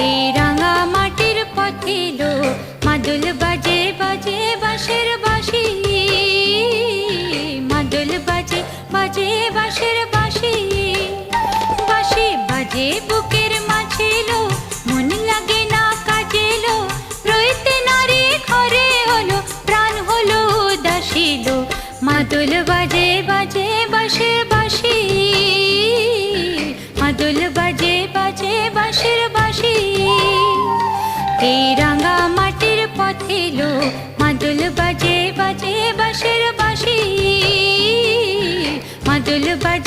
এই রাঙা মাটির পথে লো মাদল বাজে বাজে বাঁশের বাঁশি, মাদল বাজে বাজে বাঁশের বাঁশি, বাঁশি বাজে বুকের মাঝে লো মন লাগে না কাজে লো, রইতে নারী ঘরে হলো প্রাণ হলো উদাসী লো, মাদল বাজে বাজে বাঁশের বাঁশি, মাদল বাজে বাজে বাঁশের বাঁশি। এই রাঙা মাটির পথে লো মাদল বাজে বাজে বাঁশের বাঁশি, মাদল বাজে